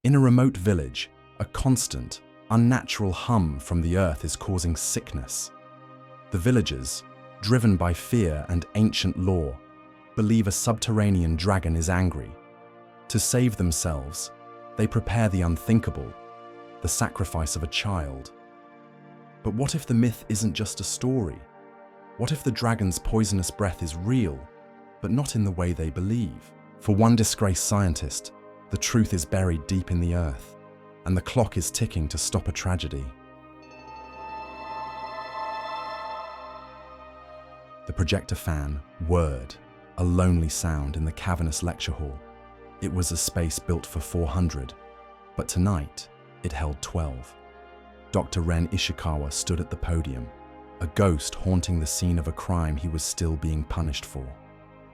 In a remote village, a constant, unnatural hum from the earth is causing sickness. The villagers, driven by fear and ancient lore, believe a subterranean dragon is angry. To save themselves, they prepare the unthinkable, the sacrifice of a child. But what if the myth isn't just a story? What if the dragon's poisonous breath is real, but not in the way they believe? For one disgraced scientist, the truth is buried deep in the earth, and the clock is ticking to stop a tragedy. The projector fan whirred, a lonely sound in the cavernous lecture hall. It was a space built for 400, but tonight it held 12. Dr. Ren Ishikawa stood at the podium, a ghost haunting the scene of a crime he was still being punished for.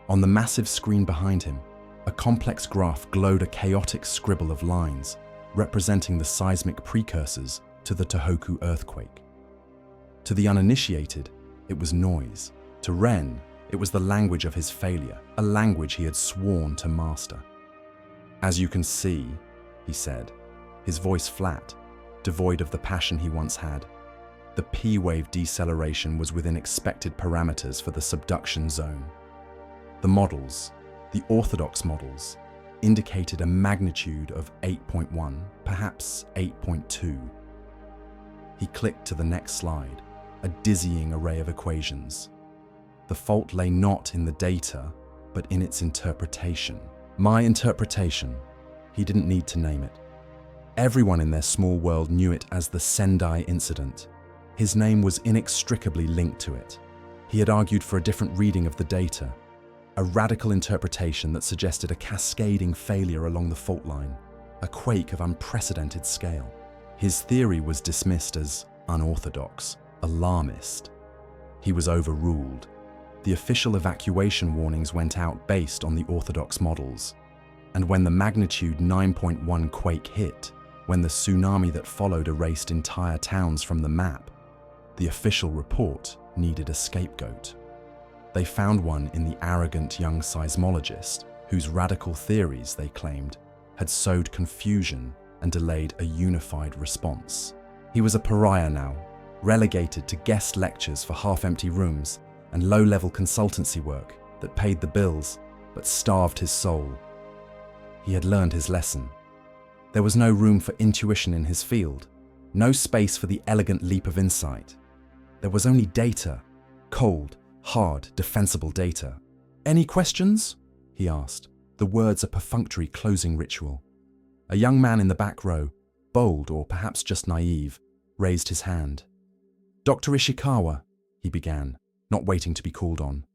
On the massive screen behind him, a complex graph glowed, a chaotic scribble of lines, representing the seismic precursors to the Tohoku earthquake. To the uninitiated, it was noise. To Ren, it was the language of his failure, a language he had sworn to master. "As you can see," he said, his voice flat, devoid of the passion he once had, the P-wave deceleration was within expected parameters for the subduction zone. The models, the orthodox models, indicated a magnitude of 8.1, perhaps 8.2. He clicked to the next slide, a dizzying array of equations. The fault lay not in the data, but in its interpretation. My interpretation. He didn't need to name it. Everyone in their small world knew it as the Sendai incident. His name was inextricably linked to it. He had argued for a different reading of the data, a radical interpretation that suggested a cascading failure along the fault line, a quake of unprecedented scale. His theory was dismissed as unorthodox, alarmist. He was overruled. The official evacuation warnings went out based on the orthodox models. And when the magnitude 9.1 quake hit, when the tsunami that followed erased entire towns from the map, the official report needed a scapegoat. They found one in the arrogant young seismologist, whose radical theories, they claimed, had sowed confusion and delayed a unified response. He was a pariah now, relegated to guest lectures for half-empty rooms and low-level consultancy work that paid the bills but starved his soul. He had learned his lesson. There was no room for intuition in his field, no space for the elegant leap of insight. There was only data, cold, hard, defensible data. "Any questions?" he asked, the words a perfunctory closing ritual. A young man in the back row, bold or perhaps just naive, raised his hand. "Dr. Ishikawa," he began, not waiting to be called on.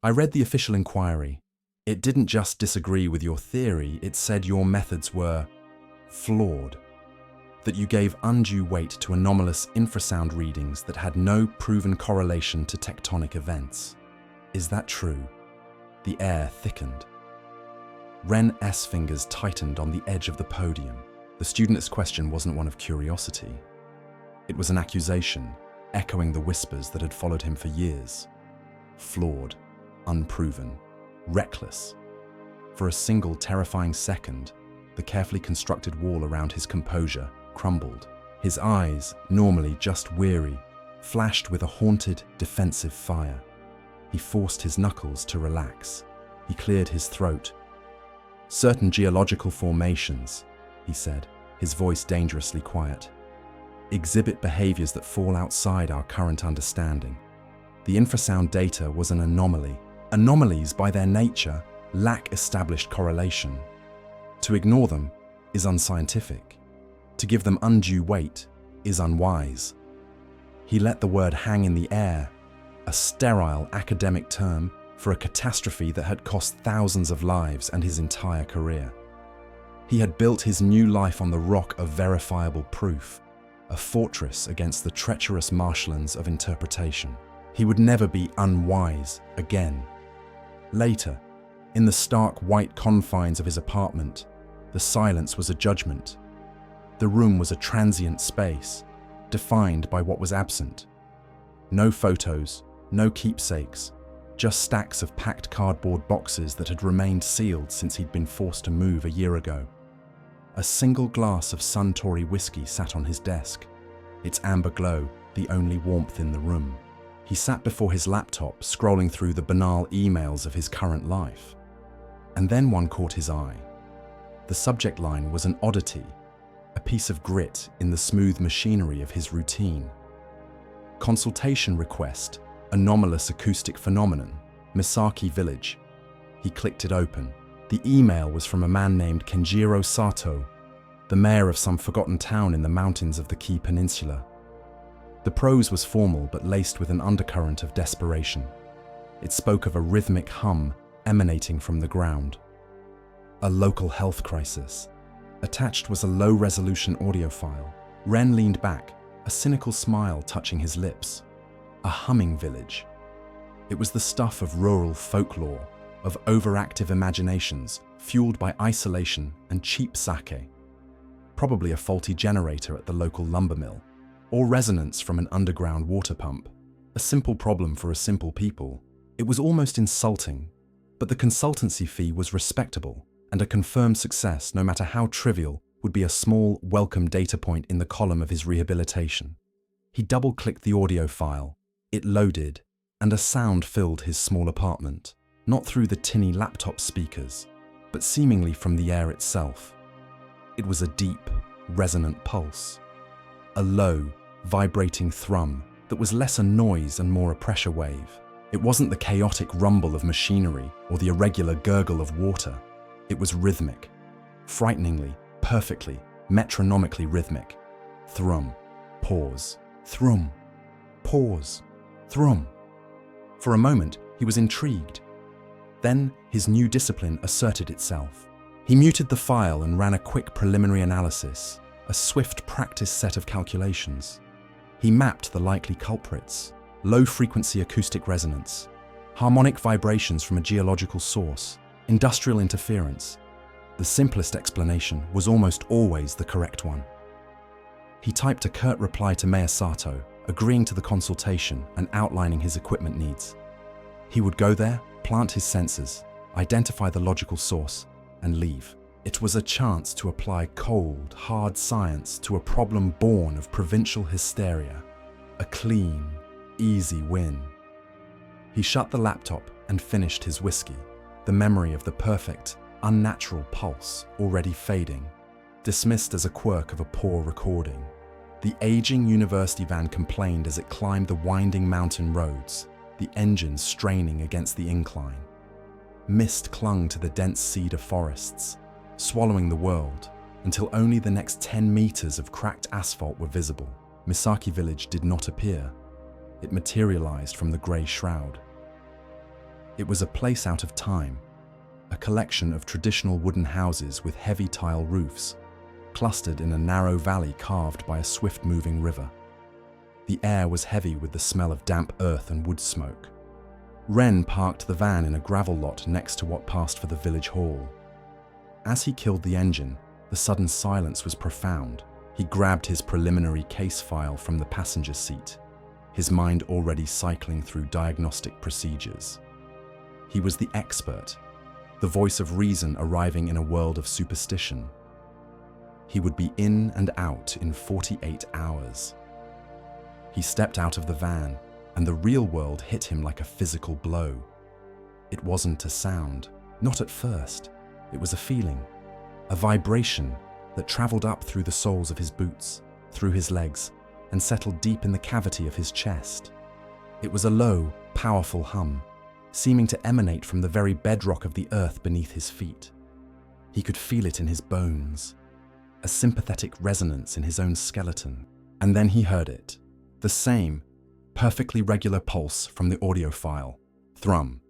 "I read the official inquiry. It didn't just disagree with your theory, it said your methods were flawed, that you gave undue weight to anomalous infrasound readings that had no proven correlation to tectonic events. Is that true?" The air thickened. Ren's fingers tightened on the edge of the podium. The student's question wasn't one of curiosity. It was an accusation, echoing the whispers that had followed him for years. Flawed, unproven, reckless. For a single terrifying second, the carefully constructed wall around his composure crumbled. His eyes, normally just weary, flashed with a haunted, defensive fire. He forced his knuckles to relax. He cleared his throat. "Certain geological formations," he said, his voice dangerously quiet, "exhibit behaviors that fall outside our current understanding. The infrasound data was an anomaly. Anomalies, by their nature, lack established correlation. To ignore them is unscientific. To give them undue weight is unwise." He let the word hang in the air, a sterile academic term for a catastrophe that had cost thousands of lives and his entire career. He had built his new life on the rock of verifiable proof, a fortress against the treacherous marshlands of interpretation. He would never be unwise again. Later, in the stark white confines of his apartment, the silence was a judgment. The room was a transient space, defined by what was absent. No photos, no keepsakes, just stacks of packed cardboard boxes that had remained sealed since he'd been forced to move a year ago. A single glass of Suntory whiskey sat on his desk, its amber glow the only warmth in the room. He sat before his laptop, scrolling through the banal emails of his current life. And then one caught his eye. The subject line was an oddity, a piece of grit in the smooth machinery of his routine. Consultation request, anomalous acoustic phenomenon, Misaki village. He clicked it open. The email was from a man named Kenjiro Sato, the mayor of some forgotten town in the mountains of the Kii Peninsula. The prose was formal but laced with an undercurrent of desperation. It spoke of a rhythmic hum emanating from the ground. A local health crisis. Attached was a low-resolution audio file. Ren leaned back, a cynical smile touching his lips. A humming village. It was the stuff of rural folklore, of overactive imaginations fueled by isolation and cheap sake. Probably a faulty generator at the local lumber mill, or resonance from an underground water pump. A simple problem for a simple people. It was almost insulting, but the consultancy fee was respectable, and a confirmed success, no matter how trivial, would be a small, welcome data point in the column of his rehabilitation. He double-clicked the audio file. It loaded, and a sound filled his small apartment, not through the tinny laptop speakers, but seemingly from the air itself. It was a deep, resonant pulse. A low, vibrating thrum that was less a noise and more a pressure wave. It wasn't the chaotic rumble of machinery or the irregular gurgle of water. It was rhythmic, frighteningly, perfectly, metronomically rhythmic. Thrum, pause, thrum, pause, thrum. For a moment, he was intrigued. Then his new discipline asserted itself. He muted the file and ran a quick preliminary analysis, a swift practice set of calculations. He mapped the likely culprits: low-frequency acoustic resonance, harmonic vibrations from a geological source, industrial interference. The simplest explanation was almost always the correct one. He typed a curt reply to Mayor Sato, agreeing to the consultation and outlining his equipment needs. He would go there, plant his sensors, identify the logical source, and leave. It was a chance to apply cold, hard science to a problem born of provincial hysteria. A clean, easy win. He shut the laptop and finished his whiskey, the memory of the perfect, unnatural pulse already fading, dismissed as a quirk of a poor recording. The aging university van complained as it climbed the winding mountain roads, the engines straining against the incline. Mist clung to the dense cedar forests, swallowing the world, until only the next 10 meters of cracked asphalt were visible. Misaki village did not appear. It materialized from the grey shroud. It was a place out of time, a collection of traditional wooden houses with heavy tile roofs, clustered in a narrow valley carved by a swift-moving river. The air was heavy with the smell of damp earth and wood smoke. Ren parked the van in a gravel lot next to what passed for the village hall. As he killed the engine, the sudden silence was profound. He grabbed his preliminary case file from the passenger seat, his mind already cycling through diagnostic procedures. He was the expert, the voice of reason arriving in a world of superstition. He would be in and out in 48 hours. He stepped out of the van, and the real world hit him like a physical blow. It wasn't a sound, not at first. It was a feeling, a vibration that traveled up through the soles of his boots, through his legs, and settled deep in the cavity of his chest. It was a low, powerful hum, seeming to emanate from the very bedrock of the earth beneath his feet. He could feel it in his bones, a sympathetic resonance in his own skeleton. And then he heard it, the same, perfectly regular pulse from the audio file. Thrum,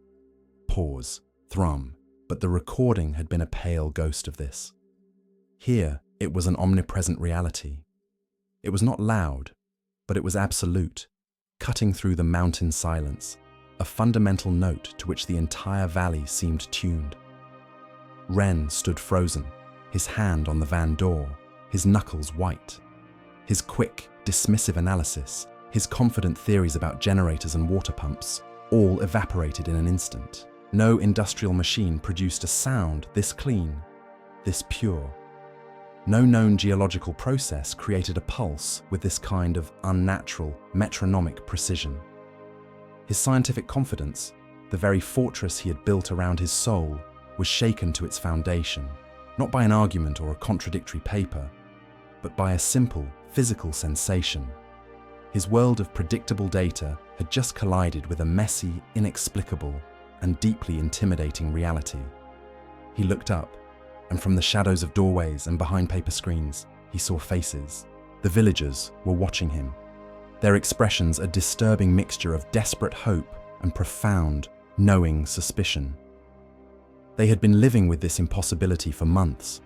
pause, thrum. But the recording had been a pale ghost of this. Here, it was an omnipresent reality. It was not loud, but it was absolute, cutting through the mountain silence, a fundamental note to which the entire valley seemed tuned. Ren stood frozen, his hand on the van door, his knuckles white. His quick, dismissive analysis, his confident theories about generators and water pumps, all evaporated in an instant. No industrial machine produced a sound this clean, this pure. No known geological process created a pulse with this kind of unnatural, metronomic precision. His scientific confidence, the very fortress he had built around his soul, was shaken to its foundation, not by an argument or a contradictory paper, but by a simple, physical sensation. His world of predictable data had just collided with a messy, inexplicable, and deeply intimidating reality. He looked up, and from the shadows of doorways and behind paper screens, he saw faces. The villagers were watching him, their expressions a disturbing mixture of desperate hope and profound, knowing suspicion. They had been living with this impossibility for months,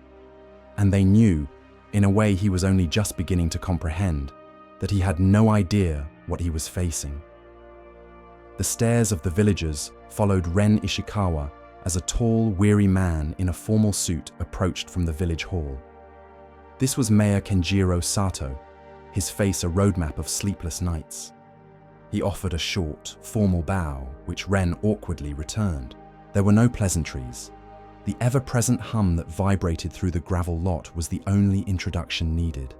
and they knew, in a way he was only just beginning to comprehend, that he had no idea what he was facing. The stares of the villagers followed Ren Ishikawa as a tall, weary man in a formal suit approached from the village hall. This was Mayor Kenjiro Sato, his face a roadmap of sleepless nights. He offered a short, formal bow, which Ren awkwardly returned. There were no pleasantries. The ever-present hum that vibrated through the gravel lot was the only introduction needed.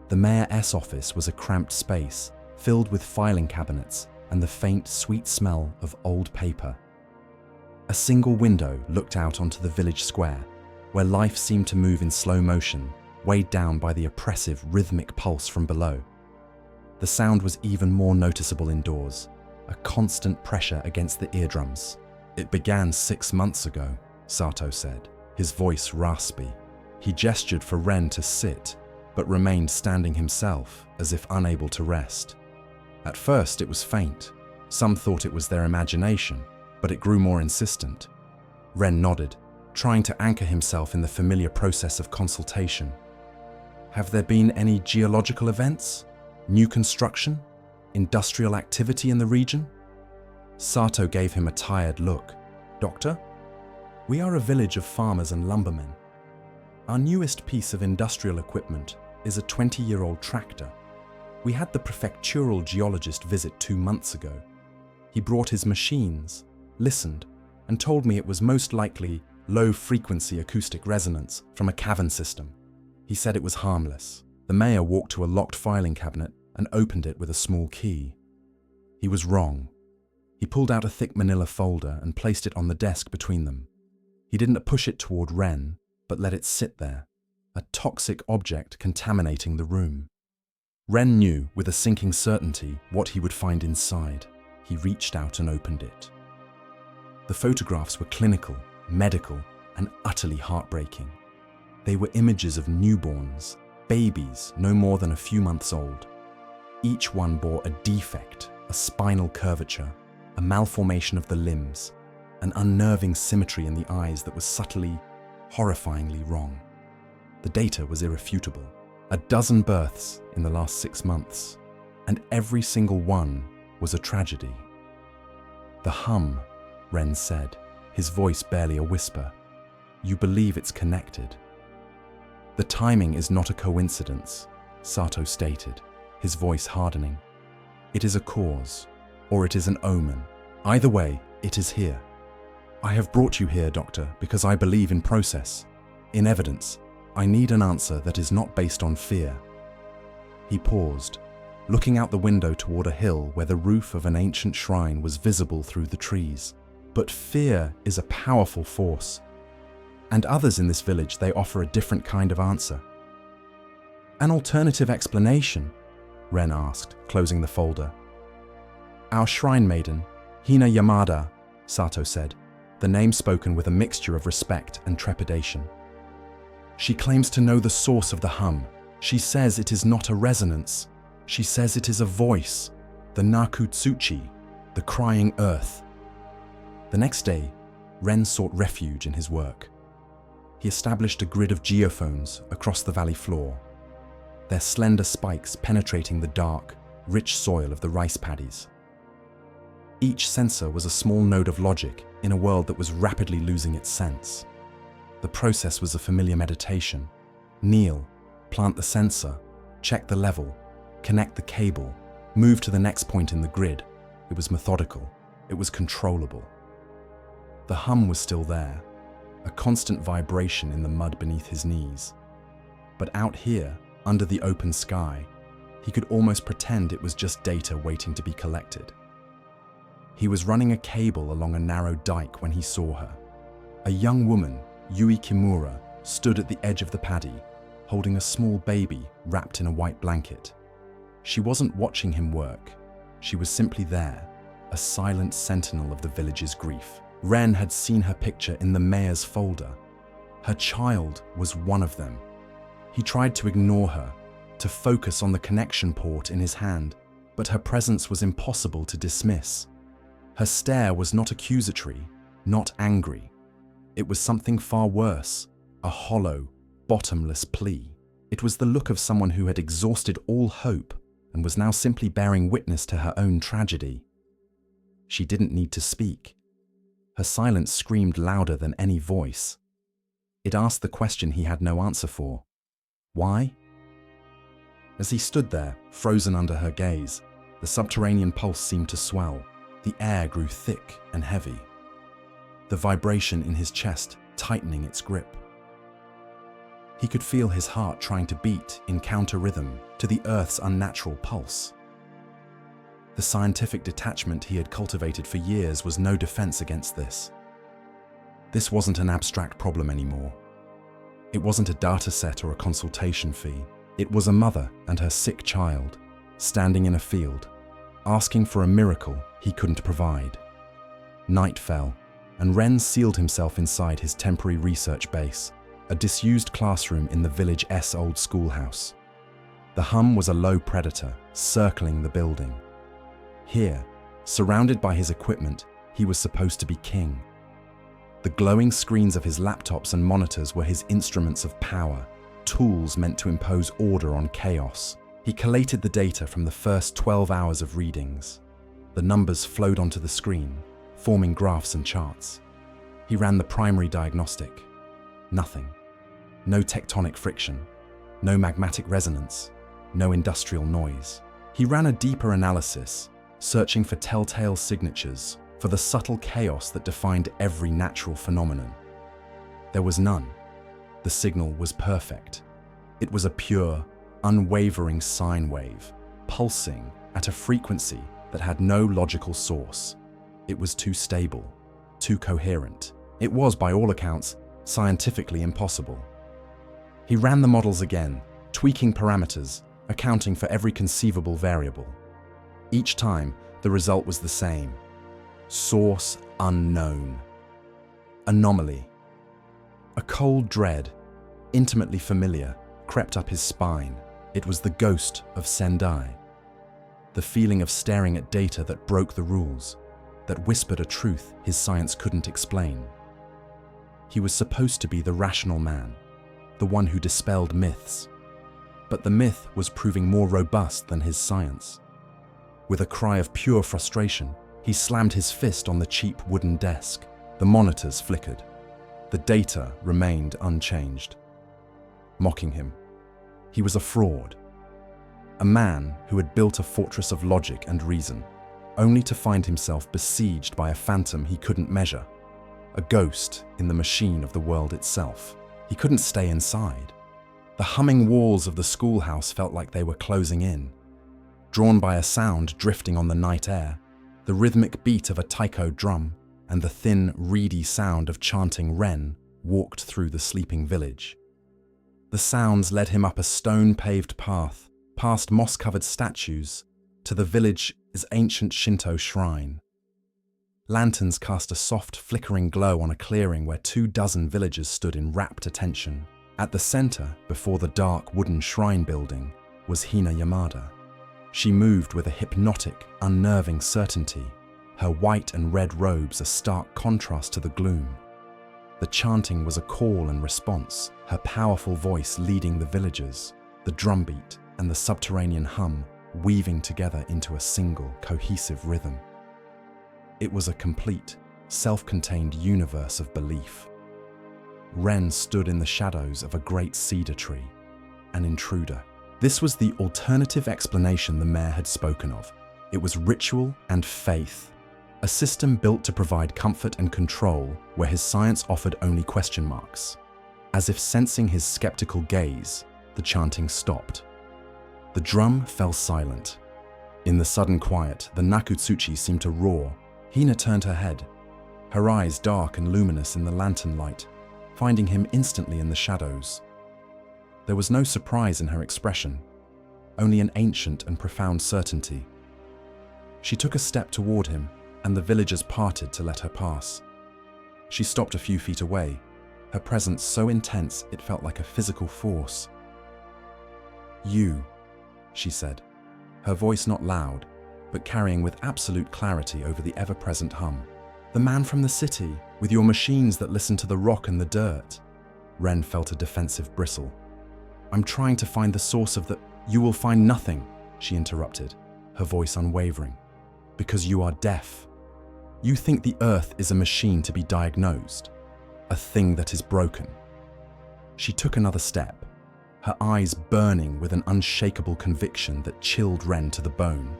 The mayor's office was a cramped space, filled with filing cabinets and the faint, sweet smell of old paper. A single window looked out onto the village square, where life seemed to move in slow motion, weighed down by the oppressive, rhythmic pulse from below. The sound was even more noticeable indoors, a constant pressure against the eardrums. "It began 6 months ago," Sato said, his voice raspy. He gestured for Ren to sit, but remained standing himself, as if unable to rest. At first it was faint. Some thought it was their imagination, but it grew more insistent. Ren nodded, trying to anchor himself in the familiar process of consultation. "Have there been any geological events? New construction? Industrial activity in the region?" Sato gave him a tired look. "Doctor, we are a village of farmers and lumbermen. Our newest piece of industrial equipment is a 20-year-old tractor. We had the prefectural geologist visit 2 months ago. He brought his machines, listened, and told me it was most likely low-frequency acoustic resonance from a cavern system. He said it was harmless." The mayor walked to a locked filing cabinet and opened it with a small key. He was wrong. He pulled out a thick manila folder and placed it on the desk between them. He didn't push it toward Ren, but let it sit there, a toxic object contaminating the room. Ren knew with a sinking certainty what he would find inside. He reached out and opened it. The photographs were clinical, medical, and utterly heartbreaking. They were images of newborns, babies no more than a few months old. Each one bore a defect, a spinal curvature, a malformation of the limbs, an unnerving symmetry in the eyes that was subtly, horrifyingly wrong. The data was irrefutable. 12 births in the last 6 months, and every single one was a tragedy. "The hum," Ren said, his voice barely a whisper. "You believe it's connected." "The timing is not a coincidence," Sato stated, his voice hardening. "It is a cause, or it is an omen. Either way, it is here. I have brought you here, Doctor, because I believe in process, in evidence. I need an answer that is not based on fear." He paused, looking out the window toward a hill where the roof of an ancient shrine was visible through the trees. "But fear is a powerful force. And others in this village, they offer a different kind of answer." "An alternative explanation?" Ren asked, closing the folder. "Our shrine maiden, Hina Yamada," Sato said, the name spoken with a mixture of respect and trepidation. "She claims to know the source of the hum. She says it is not a resonance. She says it is a voice, the Naku-Tsuchi, the crying earth." The next day, Ren sought refuge in his work. He established a grid of geophones across the valley floor, their slender spikes penetrating the dark, rich soil of the rice paddies. Each sensor was a small node of logic in a world that was rapidly losing its sense. The process was a familiar meditation. Kneel, plant the sensor, check the level, connect the cable, move to the next point in the grid. It was methodical. It was controllable. The hum was still there, a constant vibration in the mud beneath his knees. But out here, under the open sky, he could almost pretend it was just data waiting to be collected. He was running a cable along a narrow dike when he saw her. A young woman, Yui Kimura, stood at the edge of the paddy, holding a small baby wrapped in a white blanket. She wasn't watching him work. She was simply there, a silent sentinel of the village's grief. Ren had seen her picture in the mayor's folder. Her child was one of them. He tried to ignore her, to focus on the connection port in his hand, but her presence was impossible to dismiss. Her stare was not accusatory, not angry. It was something far worse, a hollow, bottomless plea. It was the look of someone who had exhausted all hope and was now simply bearing witness to her own tragedy. She didn't need to speak. Her silence screamed louder than any voice. It asked the question he had no answer for. Why? As he stood there, frozen under her gaze, the subterranean pulse seemed to swell. The air grew thick and heavy, the vibration in his chest tightening its grip. He could feel his heart trying to beat in counter-rhythm to the Earth's unnatural pulse. The scientific detachment he had cultivated for years was no defense against this. This wasn't an abstract problem anymore. It wasn't a data set or a consultation fee. It was a mother and her sick child, standing in a field, asking for a miracle he couldn't provide. Night fell, and Ren sealed himself inside his temporary research base, a disused classroom in the village's old schoolhouse. The hum was a low predator, circling the building. Here, surrounded by his equipment, he was supposed to be king. The glowing screens of his laptops and monitors were his instruments of power, tools meant to impose order on chaos. He collated the data from the first 12 hours of readings. The numbers flowed onto the screen, forming graphs and charts. He ran the primary diagnostic. Nothing. No tectonic friction, no magmatic resonance, no industrial noise. He ran a deeper analysis, searching for telltale signatures, for the subtle chaos that defined every natural phenomenon. There was none. The signal was perfect. It was a pure, unwavering sine wave, pulsing at a frequency that had no logical source. It was too stable, too coherent. It was, by all accounts, scientifically impossible. He ran the models again, tweaking parameters, accounting for every conceivable variable. Each time, the result was the same. Source unknown. Anomaly. A cold dread, intimately familiar, crept up his spine. It was the ghost of Sendai. The feeling of staring at data that broke the rules, that whispered a truth his science couldn't explain. He was supposed to be the rational man, the one who dispelled myths. But the myth was proving more robust than his science. With a cry of pure frustration, he slammed his fist on the cheap wooden desk. The monitors flickered. The data remained unchanged. Mocking him. He was a fraud. A man who had built a fortress of logic and reason, only to find himself besieged by a phantom he couldn't measure. A ghost in the machine of the world itself. He couldn't stay inside. The humming walls of the schoolhouse felt like they were closing in. Drawn by a sound drifting on the night air, the rhythmic beat of a taiko drum and the thin, reedy sound of chanting Ren walked through the sleeping village. The sounds led him up a stone-paved path, past moss-covered statues, to the village's ancient Shinto shrine. Lanterns cast a soft, flickering glow on a clearing where 24 villagers stood in rapt attention. At the center, before the dark wooden shrine building, was Hina Yamada. She moved with a hypnotic, unnerving certainty, her white and red robes a stark contrast to the gloom. The chanting was a call and response, her powerful voice leading the villagers, the drumbeat and the subterranean hum weaving together into a single, cohesive rhythm. It was a complete, self-contained universe of belief. Ren stood in the shadows of a great cedar tree, an intruder. This was the alternative explanation the mayor had spoken of. It was ritual and faith, a system built to provide comfort and control where his science offered only question marks. As if sensing his skeptical gaze, the chanting stopped. The drum fell silent. In the sudden quiet, the Naku-Tsuchi seemed to roar. Hina turned her head, her eyes dark and luminous in the lantern light, finding him instantly in the shadows. There was no surprise in her expression, only an ancient and profound certainty. She took a step toward him, and the villagers parted to let her pass. She stopped a few feet away, her presence so intense it felt like a physical force. "You," she said, her voice not loud, but carrying with absolute clarity over the ever-present hum. "The man from the city, with your machines that listen to the rock and the dirt." Ren felt a defensive bristle. "I'm trying to find the source of the—" "You will find nothing," she interrupted, her voice unwavering, "because you are deaf. You think the earth is a machine to be diagnosed, a thing that is broken." She took another step, her eyes burning with an unshakable conviction that chilled Ren to the bone.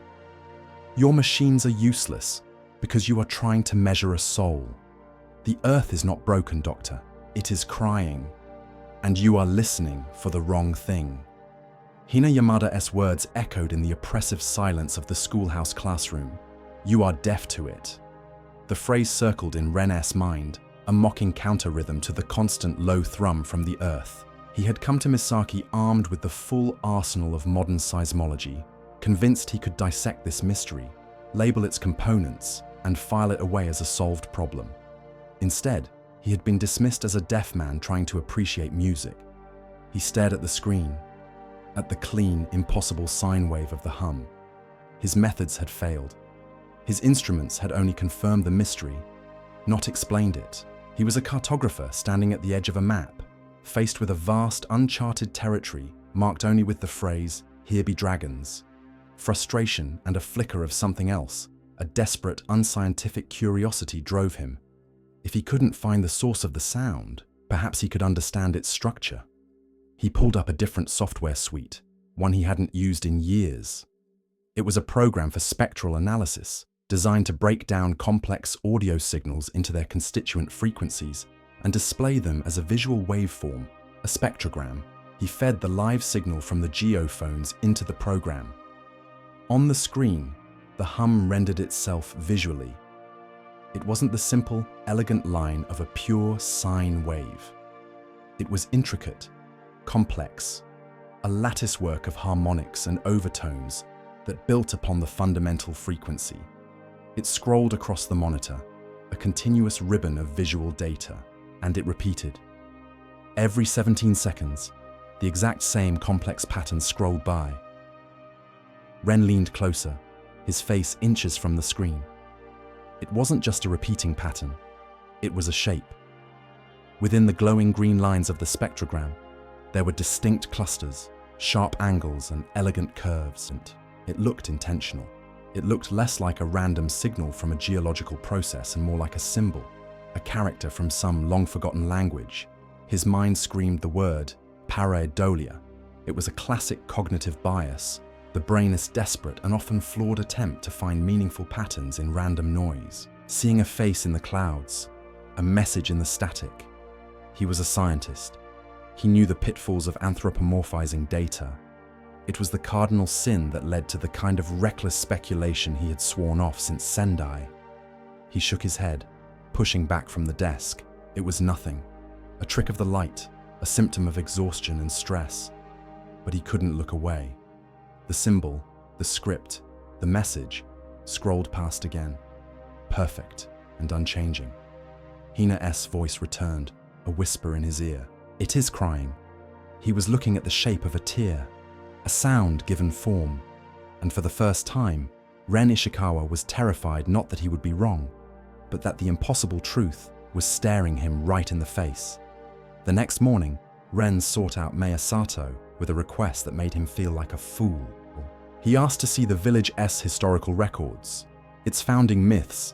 "Your machines are useless because you are trying to measure a soul. The earth is not broken, Doctor. It is crying. And you are listening for the wrong thing." Hina Yamada's words echoed in the oppressive silence of the schoolhouse classroom. "You are deaf to it." The phrase circled in Ren's mind, a mocking counter-rhythm to the constant low thrum from the earth. He had come to Misaki armed with the full arsenal of modern seismology, convinced he could dissect this mystery, label its components, and file it away as a solved problem. Instead, he had been dismissed as a deaf man trying to appreciate music. He stared at the screen, at the clean, impossible sine wave of the hum. His methods had failed. His instruments had only confirmed the mystery, not explained it. He was a cartographer standing at the edge of a map, faced with a vast, uncharted territory marked only with the phrase, "Here be dragons." Frustration and a flicker of something else, a desperate, unscientific curiosity drove him. If he couldn't find the source of the sound, perhaps he could understand its structure. He pulled up a different software suite, one he hadn't used in years. It was a program for spectral analysis, designed to break down complex audio signals into their constituent frequencies and display them as a visual waveform, a spectrogram. He fed the live signal from the geophones into the program. On the screen, the hum rendered itself visually. It wasn't the simple, elegant line of a pure sine wave. It was intricate, complex, a latticework of harmonics and overtones that built upon the fundamental frequency. It scrolled across the monitor, a continuous ribbon of visual data, and it repeated. Every 17 seconds, the exact same complex pattern scrolled by. Ren leaned closer, his face inches from the screen. It wasn't just a repeating pattern, it was a shape. Within the glowing green lines of the spectrogram, there were distinct clusters, sharp angles and elegant curves. It looked intentional. It looked less like a random signal from a geological process and more like a symbol, a character from some long-forgotten language. His mind screamed the word pareidolia. It was a classic cognitive bias, the brain's desperate and often flawed attempt to find meaningful patterns in random noise. Seeing a face in the clouds, a message in the static. He was a scientist. He knew the pitfalls of anthropomorphizing data. It was the cardinal sin that led to the kind of reckless speculation he had sworn off since Sendai. He shook his head, pushing back from the desk. It was nothing. A trick of the light, a symptom of exhaustion and stress. But he couldn't look away. The symbol, the script, the message, scrolled past again. Perfect and unchanging. Hina's voice returned, a whisper in his ear. It is crying. He was looking at the shape of a tear, a sound given form, and for the first time, Ren Ishikawa was terrified not that he would be wrong, but that the impossible truth was staring him right in the face. The next morning, Ren sought out Miyasato with a request that made him feel like a fool. He asked to see the village's historical records, its founding myths,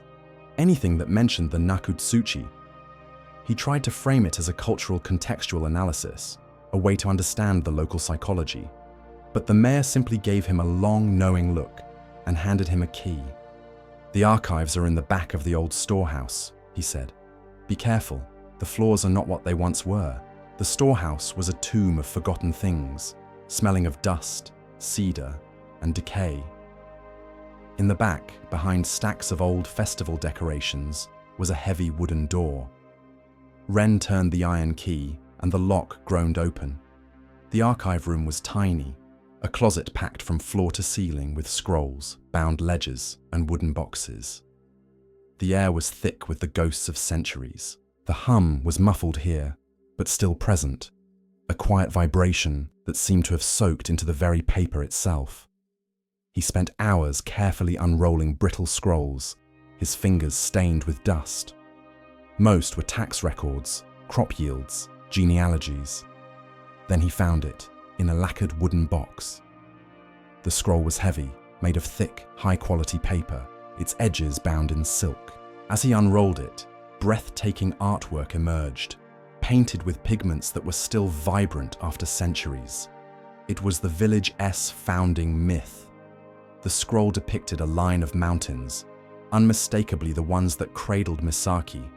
anything that mentioned the Naku-Tsuchi. He tried to frame it as a cultural contextual analysis, a way to understand the local psychology. But the mayor simply gave him a long, knowing look and handed him a key. "The archives are in the back of the old storehouse," he said. "Be careful, the floors are not what they once were." The storehouse was a tomb of forgotten things, smelling of dust, cedar, and decay. In the back, behind stacks of old festival decorations, was a heavy wooden door. Ren turned the iron key, and the lock groaned open. The archive room was tiny, a closet packed from floor to ceiling with scrolls, bound ledgers, and wooden boxes. The air was thick with the ghosts of centuries. The hum was muffled here, but still present, a quiet vibration that seemed to have soaked into the very paper itself. He spent hours carefully unrolling brittle scrolls, his fingers stained with dust. Most were tax records, crop yields, genealogies. Then he found it, in a lacquered wooden box. The scroll was heavy, made of thick, high-quality paper, its edges bound in silk. As he unrolled it, breathtaking artwork emerged, painted with pigments that were still vibrant after centuries. It was the Village S founding myth. The scroll depicted a line of mountains, unmistakably the ones that cradled Misaki,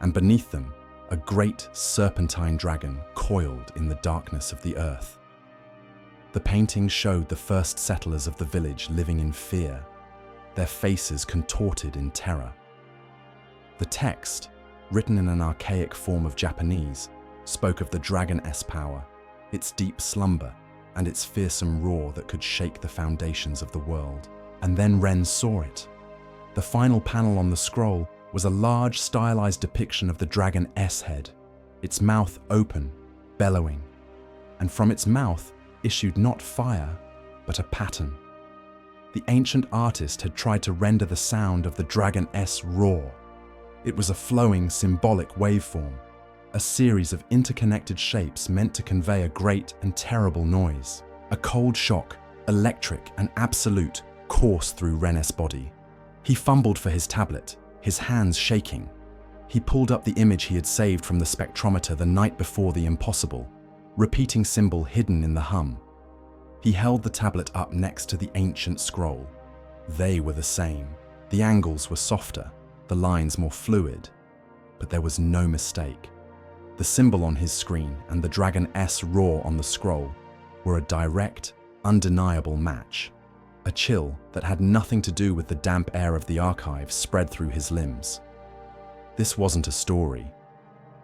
and beneath them, a great serpentine dragon coiled in the darkness of the earth. The painting showed the first settlers of the village living in fear, their faces contorted in terror. The text, written in an archaic form of Japanese, spoke of the Dragon S power, its deep slumber, and its fearsome roar that could shake the foundations of the world. And then Ren saw it. The final panel on the scroll was a large stylized depiction of the Dragon S head, its mouth open, bellowing, and from its mouth issued not fire, but a pattern. The ancient artist had tried to render the sound of the Dragon S roar. It was a flowing, symbolic waveform, a series of interconnected shapes meant to convey a great and terrible noise. A cold shock, electric and absolute, coursed through Ren's body. He fumbled for his tablet, his hands shaking. He pulled up the image he had saved from the spectrometer the night before the impossible, repeating symbol hidden in the hum. He held the tablet up next to the ancient scroll. They were the same. The angles were softer, the lines more fluid, but there was no mistake. The symbol on his screen and the Dragon S roar on the scroll were a direct, undeniable match. A chill that had nothing to do with the damp air of the archive spread through his limbs. This wasn't a story.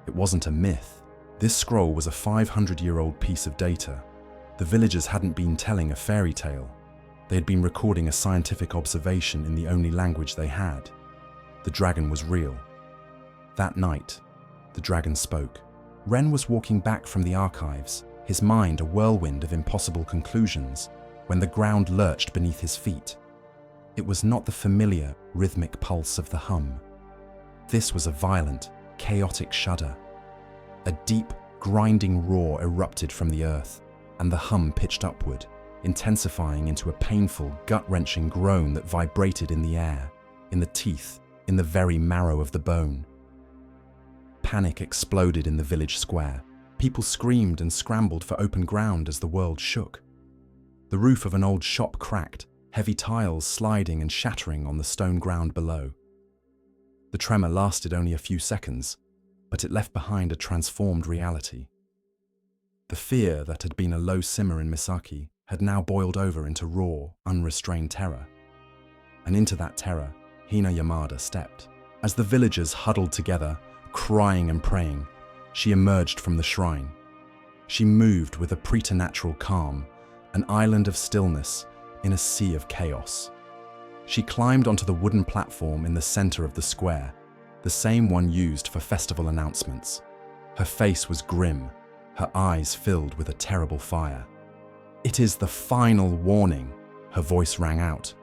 It wasn't a myth. This scroll was a 500-year-old piece of data. The villagers hadn't been telling a fairy tale. They had been recording a scientific observation in the only language they had. The dragon was real. That night, the dragon spoke. Ren was walking back from the archives, his mind a whirlwind of impossible conclusions, when the ground lurched beneath his feet. It was not the familiar, rhythmic pulse of the hum. This was a violent, chaotic shudder. A deep, grinding roar erupted from the earth, and the hum pitched upward, intensifying into a painful, gut-wrenching groan that vibrated in the air, in the teeth, in the very marrow of the bone. Panic exploded in the village square. People screamed and scrambled for open ground as the world shook. The roof of an old shop cracked, heavy tiles sliding and shattering on the stone ground below. The tremor lasted only a few seconds, but it left behind a transformed reality. The fear that had been a low simmer in Misaki had now boiled over into raw, unrestrained terror. And into that terror, Hina Yamada stepped. As the villagers huddled together, crying and praying, she emerged from the shrine. She moved with a preternatural calm, an island of stillness in a sea of chaos. She climbed onto the wooden platform in the center of the square, the same one used for festival announcements. Her face was grim, her eyes filled with a terrible fire. "It is the final warning," her voice rang out,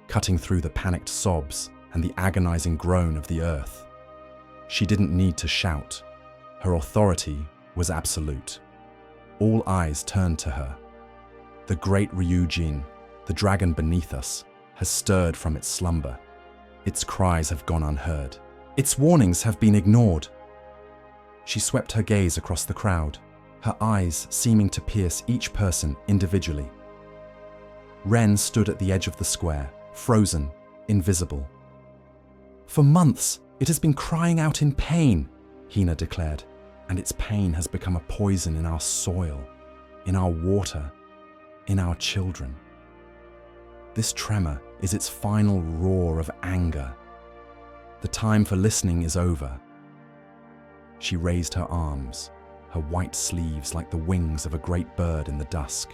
cutting through the panicked sobs and the agonizing groan of the earth. She didn't need to shout. Her authority was absolute. All eyes turned to her. The great Ryujin, the dragon beneath us, has stirred from its slumber. Its cries have gone unheard. Its warnings have been ignored. She swept her gaze across the crowd, her eyes seeming to pierce each person individually. Ren stood at the edge of the square, frozen, invisible. "For months, it has been crying out in pain," Hina declared. and its pain has become a poison in our soil, in our water, in our children. This tremor is its final roar of anger. The time for listening is over. She raised her arms, her white sleeves like the wings of a great bird in the dusk.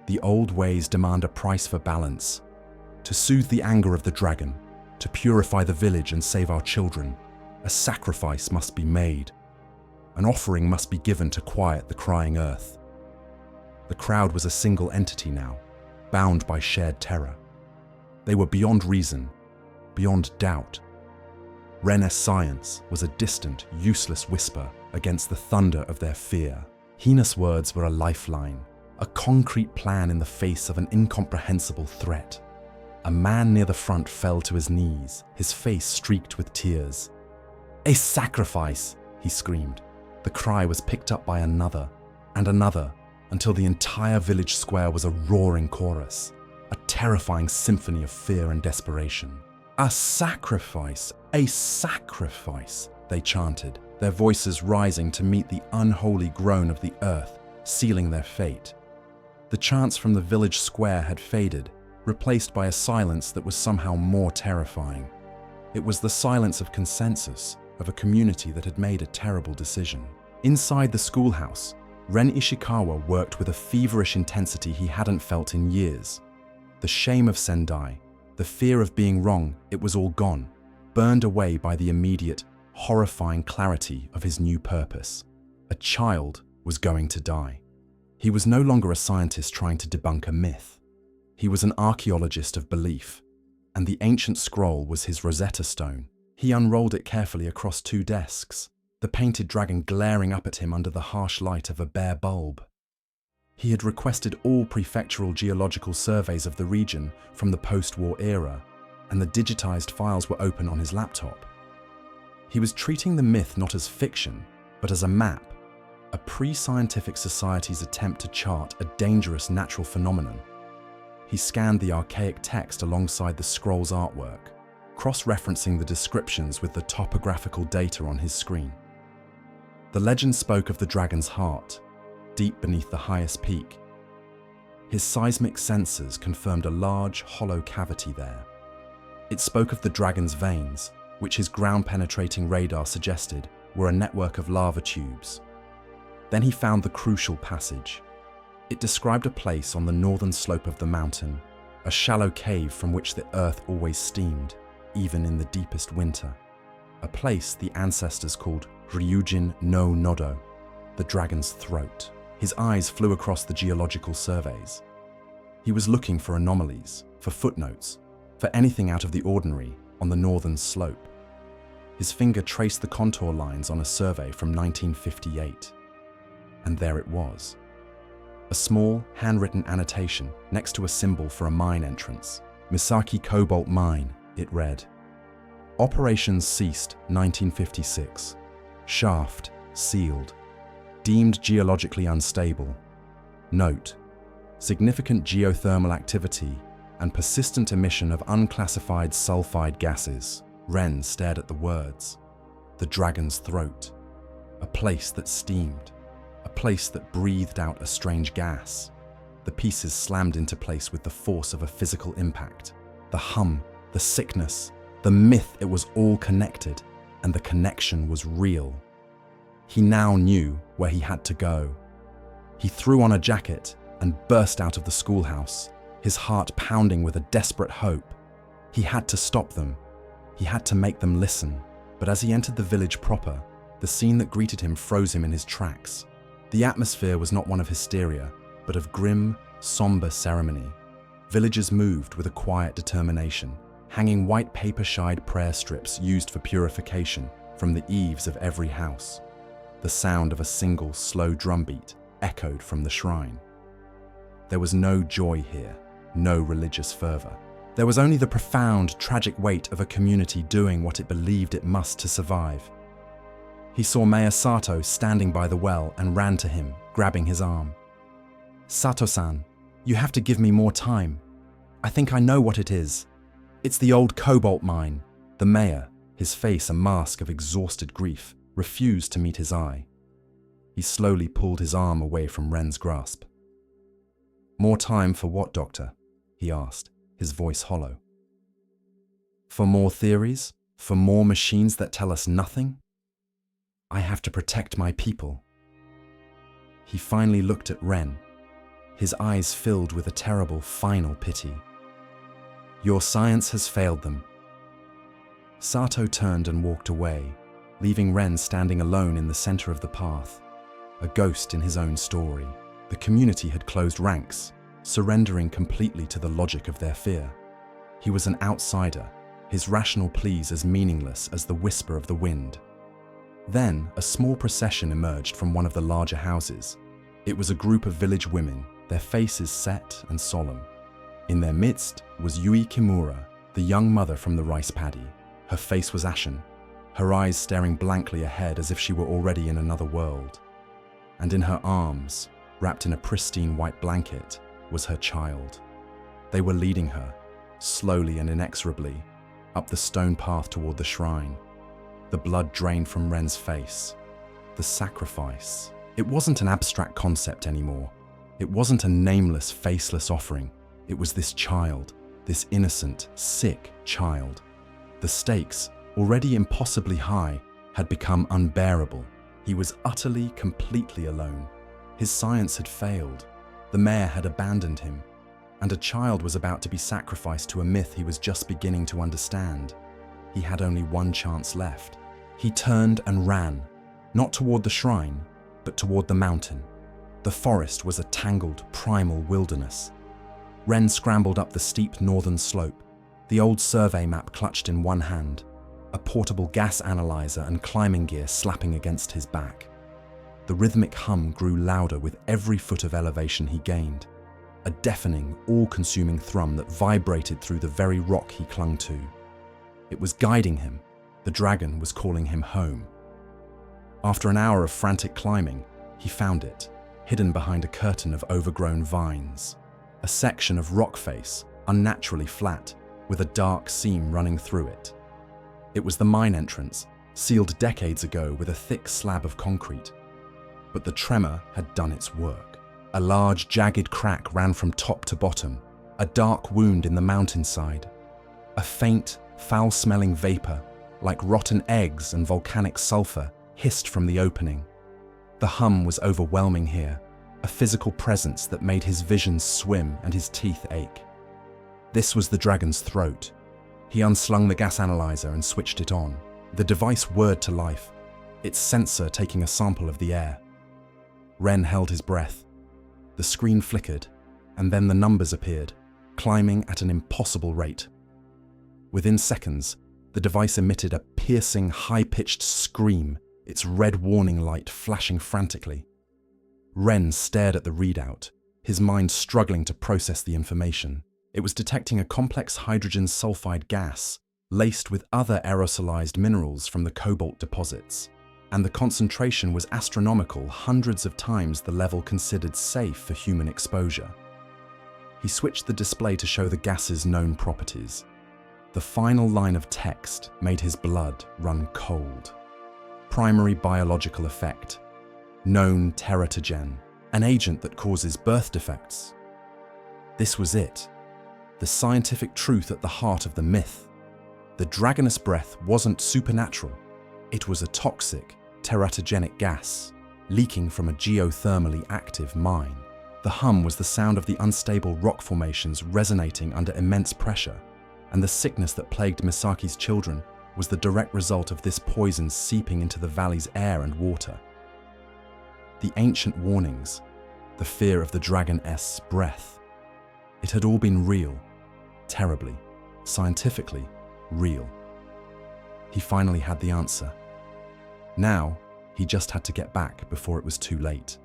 The old ways demand a price for balance. To soothe the anger of the dragon, to purify the village and save our children, a sacrifice must be made. An offering must be given to quiet the crying earth. The crowd was a single entity now, bound by shared terror. They were beyond reason, beyond doubt. Ren's science was a distant, useless whisper against the thunder of their fear. Hina's words were a lifeline, a concrete plan in the face of an incomprehensible threat. A man near the front fell to his knees, his face streaked with tears. "A sacrifice!" he screamed. The cry was picked up by another and another, until the entire village square was a roaring chorus, a terrifying symphony of fear and desperation. "A sacrifice! A sacrifice!" they chanted, their voices rising to meet the unholy groan of the earth, sealing their fate. The chants from the village square had faded, replaced by a silence that was somehow more terrifying. It was the silence of consensus, of a community that had made a terrible decision. Inside the schoolhouse, Ren Ishikawa worked with a feverish intensity he hadn't felt in years. The shame of Sendai, the fear of being wrong, it was all gone, burned away by the immediate, horrifying clarity of his new purpose. A child was going to die. He was no longer a scientist trying to debunk a myth. He was an archaeologist of belief, and the ancient scroll was his Rosetta Stone. He unrolled it carefully across 2 desks, the painted dragon glaring up at him under the harsh light of a bare bulb. He had requested all prefectural geological surveys of the region from the post-war era, and the digitized files were open on his laptop. He was treating the myth not as fiction, but as a map, a pre-scientific society's attempt to chart a dangerous natural phenomenon. He scanned the archaic text alongside the scroll's artwork, cross-referencing the descriptions with the topographical data on his screen. The legend spoke of the dragon's heart, deep beneath the highest peak. His seismic sensors confirmed a large, hollow cavity there. It spoke of the dragon's veins, which his ground-penetrating radar suggested were a network of lava tubes. Then he found the crucial passage. It described a place on the northern slope of the mountain, a shallow cave from which the earth always steamed, even in the deepest winter. A place the ancestors called Ryujin no Nodo, the dragon's throat. His eyes flew across the geological surveys. He was looking for anomalies, for footnotes, for anything out of the ordinary on the northern slope. His finger traced the contour lines on a survey from 1958. And there it was. A small, handwritten annotation next to a symbol for a mine entrance. Misaki Cobalt Mine, it read. Operations ceased 1956. Shaft sealed. Deemed geologically unstable. Note: significant geothermal activity and persistent emission of unclassified sulfide gases. Ren stared at the words. The dragon's throat. A place that steamed. A place that breathed out a strange gas. The pieces slammed into place with the force of a physical impact. The hum, the sickness, the myth, it was all connected, and the connection was real. He now knew where he had to go. He threw on a jacket and burst out of the schoolhouse, his heart pounding with a desperate hope. He had to stop them. He had to make them listen. But as he entered the village proper, the scene that greeted him froze him in his tracks. The atmosphere was not one of hysteria, but of grim, somber ceremony. Villagers moved with a quiet determination, hanging white paper-shide prayer strips used for purification from the eaves of every house. The sound of a single, slow drumbeat echoed from the shrine. There was no joy here, no religious fervor. There was only the profound, tragic weight of a community doing what it believed it must to survive. He saw Mayor Sato standing by the well and ran to him, grabbing his arm. "Sato-san, you have to give me more time. I think I know what it is. It's the old cobalt mine." The mayor, his face a mask of exhausted grief, refused to meet his eye. He slowly pulled his arm away from Ren's grasp. "More time for what, Doctor?" he asked, his voice hollow. "For more theories? For more machines that tell us nothing? I have to protect my people." He finally looked at Ren, his eyes filled with a terrible final pity. "Your science has failed them." Sato turned and walked away, leaving Ren standing alone in the center of the path, a ghost in his own story. The community had closed ranks, surrendering completely to the logic of their fear. He was an outsider, his rational pleas as meaningless as the whisper of the wind. Then, a small procession emerged from one of the larger houses. It was a group of village women, their faces set and solemn. In their midst was Yui Kimura, the young mother from the rice paddy. Her face was ashen, her eyes staring blankly ahead as if she were already in another world. And in her arms, wrapped in a pristine white blanket, was her child. They were leading her, slowly and inexorably, up the stone path toward the shrine. The blood drained from Ren's face. The sacrifice. It wasn't an abstract concept anymore. It wasn't a nameless, faceless offering. It was this child, this innocent, sick child. The stakes, already impossibly high, had become unbearable. He was utterly, completely alone. His science had failed. The mayor had abandoned him. And a child was about to be sacrificed to a myth he was just beginning to understand. He had only one chance left. He turned and ran, not toward the shrine, but toward the mountain. The forest was a tangled, primal wilderness. Ren scrambled up the steep northern slope, the old survey map clutched in one hand, a portable gas analyzer and climbing gear slapping against his back. The rhythmic hum grew louder with every foot of elevation he gained, a deafening, all-consuming thrum that vibrated through the very rock he clung to. It was guiding him. The dragon was calling him home. After an hour of frantic climbing, he found it, hidden behind a curtain of overgrown vines. A section of rock face, unnaturally flat, with a dark seam running through it. It was the mine entrance, sealed decades ago with a thick slab of concrete. But the tremor had done its work. A large, jagged crack ran from top to bottom, a dark wound in the mountainside. A faint, foul-smelling vapor, like rotten eggs and volcanic sulfur, hissed from the opening. The hum was overwhelming here, a physical presence that made his vision swim and his teeth ache. This was the dragon's throat. He unslung the gas analyzer and switched it on, the device whirred to life, its sensor taking a sample of the air. Ren held his breath. The screen flickered, and then the numbers appeared, climbing at an impossible rate. Within seconds, the device emitted a piercing, high-pitched scream, its red warning light flashing frantically. Ren stared at the readout, his mind struggling to process the information. It was detecting a complex hydrogen sulfide gas, laced with other aerosolized minerals from the cobalt deposits, and the concentration was astronomical, hundreds of times the level considered safe for human exposure. He switched the display to show the gas's known properties. The final line of text made his blood run cold. Primary biological effect. Known teratogen, an agent that causes birth defects. This was it. The scientific truth at the heart of the myth. The dragonous breath wasn't supernatural. It was a toxic, teratogenic gas, leaking from a geothermally active mine. The hum was the sound of the unstable rock formations resonating under immense pressure, and the sickness that plagued Misaki's children was the direct result of this poison seeping into the valley's air and water. The ancient warnings, the fear of the dragon's breath, it had all been real, terribly, scientifically real. He finally had the answer. Now, he just had to get back before it was too late.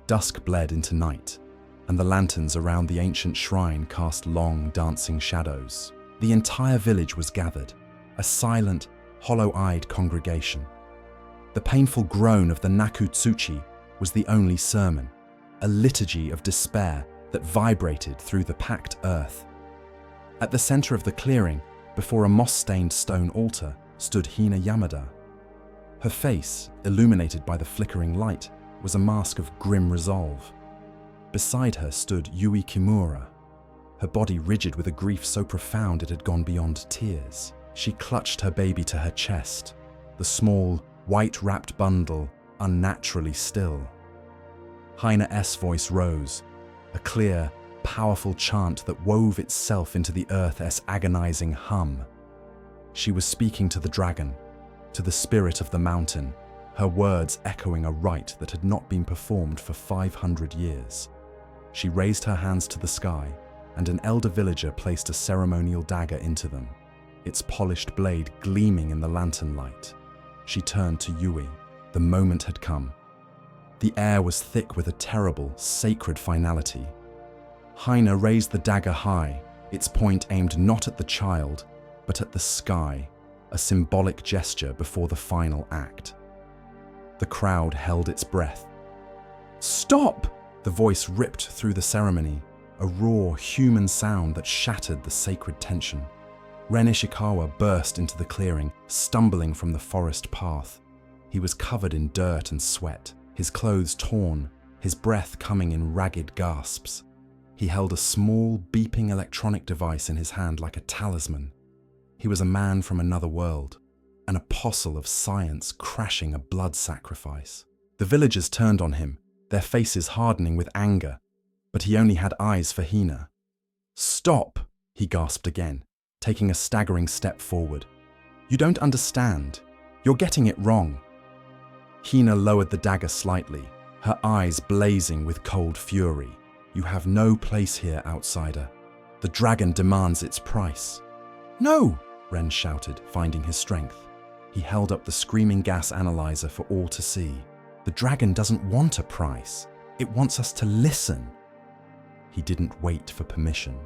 Dusk bled into night, and the lanterns around the ancient shrine cast long, dancing shadows. The entire village was gathered, a silent, hollow-eyed congregation. The painful groan of the Naku-Tsuchi was the only sermon, a liturgy of despair that vibrated through the packed earth. At the center of the clearing, before a moss-stained stone altar, stood Hina Yamada. Her face, illuminated by the flickering light, was a mask of grim resolve. Beside her stood Yui Kimura, her body rigid with a grief so profound it had gone beyond tears. She clutched her baby to her chest, the small, white-wrapped bundle unnaturally still. Hina-S voice rose, a clear, powerful chant that wove itself into the Earth's agonizing hum. She was speaking to the dragon, to the spirit of the mountain, her words echoing a rite that had not been performed for 500 years. She raised her hands to the sky, and an elder villager placed a ceremonial dagger into them, its polished blade gleaming in the lantern light. She turned to Yui. The moment had come. The air was thick with a terrible, sacred finality. Hina raised the dagger high, its point aimed not at the child, but at the sky, a symbolic gesture before the final act. The crowd held its breath. "Stop!" The voice ripped through the ceremony, a raw, human sound that shattered the sacred tension. Ren Ishikawa burst into the clearing, stumbling from the forest path. He was covered in dirt and sweat, his clothes torn, his breath coming in ragged gasps. He held a small, beeping electronic device in his hand like a talisman. He was a man from another world, an apostle of science crashing a blood sacrifice. The villagers turned on him, their faces hardening with anger, but he only had eyes for Hina. "Stop!" he gasped again, taking a staggering step forward. "You don't understand. You're getting it wrong." Hina lowered the dagger slightly, her eyes blazing with cold fury. "You have no place here, outsider. The dragon demands its price." "No!" Ren shouted, finding his strength. He held up the screaming gas analyzer for all to see. "The dragon doesn't want a price. It wants us to listen." He didn't wait for permission.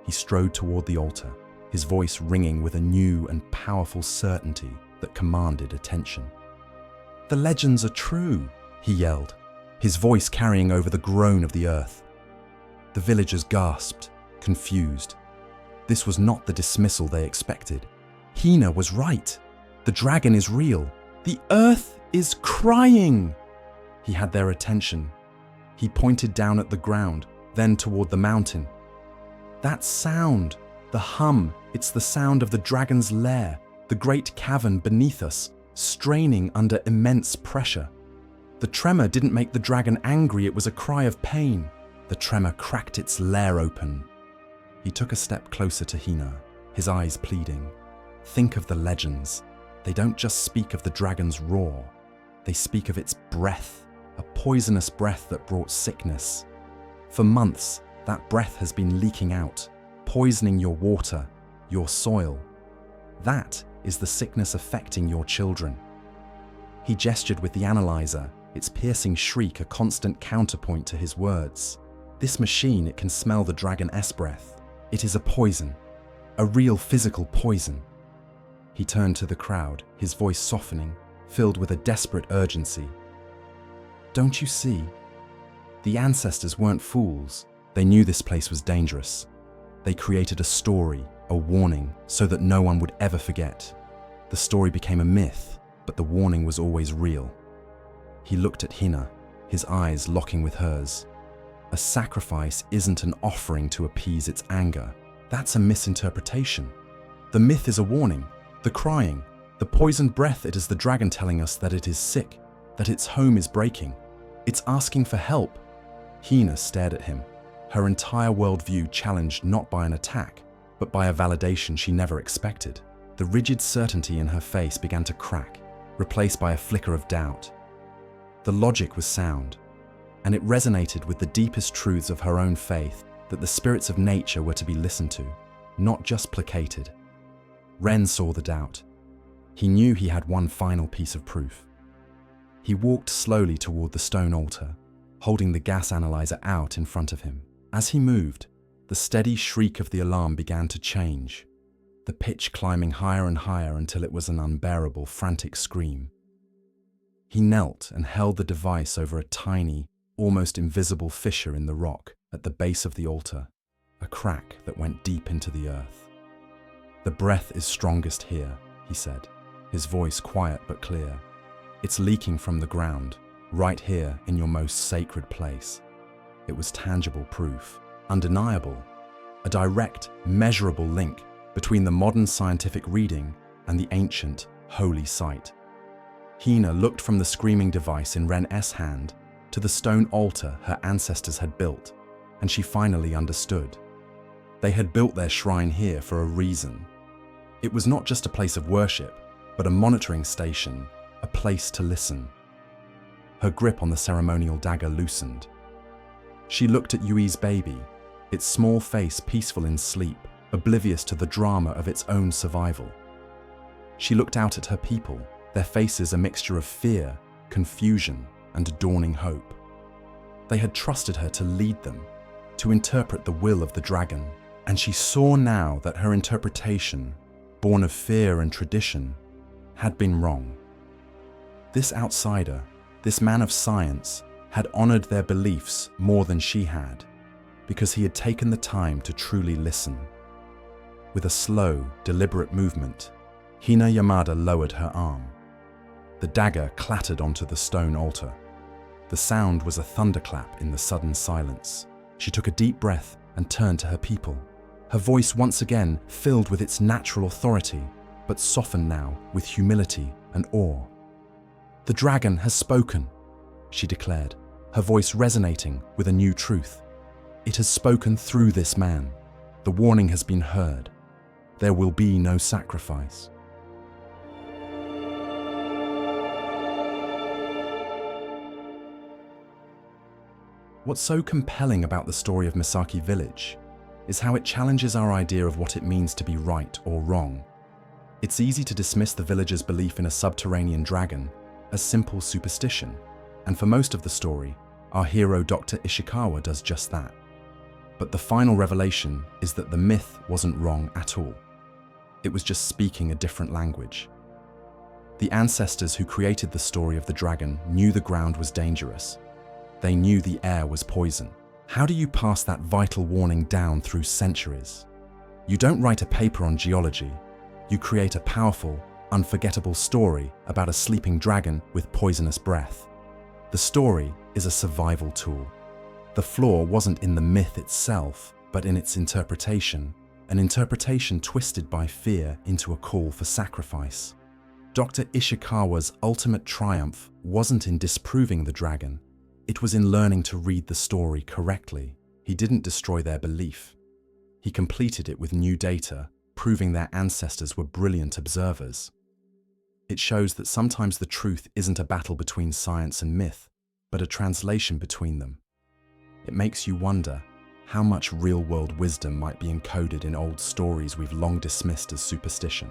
He strode toward the altar, his voice ringing with a new and powerful certainty that commanded attention. "The legends are true," he yelled, his voice carrying over the groan of the earth. The villagers gasped, confused. This was not the dismissal they expected. Hina was right. The dragon is real. The earth is crying. He had their attention. He pointed down at the ground, then toward the mountain. "That sound, the hum, it's the sound of the dragon's lair, the great cavern beneath us, straining under immense pressure. The tremor didn't make the dragon angry, it was a cry of pain. The tremor cracked its lair open." He took a step closer to Hina, his eyes pleading. "Think of the legends. They don't just speak of the dragon's roar. They speak of its breath, a poisonous breath that brought sickness. For months, that breath has been leaking out, poisoning your water, your soil. That is the sickness affecting your children." He gestured with the analyzer, its piercing shriek a constant counterpoint to his words. "This machine, it can smell the dragon-S breath. It is a poison, a real physical poison." He turned to the crowd, his voice softening, filled with a desperate urgency. "Don't you see? The ancestors weren't fools. They knew this place was dangerous. They created a story, a warning, so that no one would ever forget. The story became a myth, but the warning was always real." He looked at Hina, his eyes locking with hers. "A sacrifice isn't an offering to appease its anger. That's a misinterpretation. The myth is a warning. The crying, the poisoned breath, it is the dragon telling us that it is sick, that its home is breaking. It's asking for help." Hina stared at him, her entire worldview challenged not by an attack, but by a validation she never expected. The rigid certainty in her face began to crack, replaced by a flicker of doubt. The logic was sound, and it resonated with the deepest truths of her own faith, that the spirits of nature were to be listened to, not just placated. Ren saw the doubt. He knew he had one final piece of proof. He walked slowly toward the stone altar, holding the gas analyzer out in front of him. As he moved, the steady shriek of the alarm began to change, the pitch climbing higher and higher until it was an unbearable, frantic scream. He knelt and held the device over a tiny, almost invisible fissure in the rock at the base of the altar, a crack that went deep into the earth. "The breath is strongest here," he said. his voice quiet but clear. "It's leaking from the ground, right here in your most sacred place." It was tangible proof, undeniable, a direct, measurable link between the modern scientific reading and the ancient, holy site. Hina looked from the screaming device in Ren's hand to the stone altar her ancestors had built, and she finally understood. They had built their shrine here for a reason. It was not just a place of worship, but a monitoring station, a place to listen. Her grip on the ceremonial dagger loosened. She looked at Yui's baby, its small face peaceful in sleep, oblivious to the drama of its own survival. She looked out at her people, their faces a mixture of fear, confusion, and dawning hope. They had trusted her to lead them, to interpret the will of the dragon, and she saw now that her interpretation, born of fear and tradition, had been wrong. This outsider, this man of science, had honored their beliefs more than she had, because he had taken the time to truly listen. With a slow, deliberate movement, Hina Yamada lowered her arm. The dagger clattered onto the stone altar. The sound was a thunderclap in the sudden silence. She took a deep breath and turned to her people. Her voice once again filled with its natural authority, but softened now with humility and awe. "The dragon has spoken," she declared, her voice resonating with a new truth. "It has spoken through this man. The warning has been heard. There will be no sacrifice." What's so compelling about the story of Misaki Village is how it challenges our idea of what it means to be right or wrong. It's easy to dismiss the villagers' belief in a subterranean dragon as simple superstition, and for most of the story, our hero Dr. Ishikawa does just that. But the final revelation is that the myth wasn't wrong at all. It was just speaking a different language. The ancestors who created the story of the dragon knew the ground was dangerous. They knew the air was poison. How do you pass that vital warning down through centuries? You don't write a paper on geology. You create a powerful, unforgettable story about a sleeping dragon with poisonous breath. The story is a survival tool. The flaw wasn't in the myth itself, but in its interpretation, an interpretation twisted by fear into a call for sacrifice. Dr. Ishikawa's ultimate triumph wasn't in disproving the dragon. It was in learning to read the story correctly. He didn't destroy their belief. He completed it with new data, proving their ancestors were brilliant observers. It shows that sometimes the truth isn't a battle between science and myth, but a translation between them. It makes you wonder how much real-world wisdom might be encoded in old stories we've long dismissed as superstition.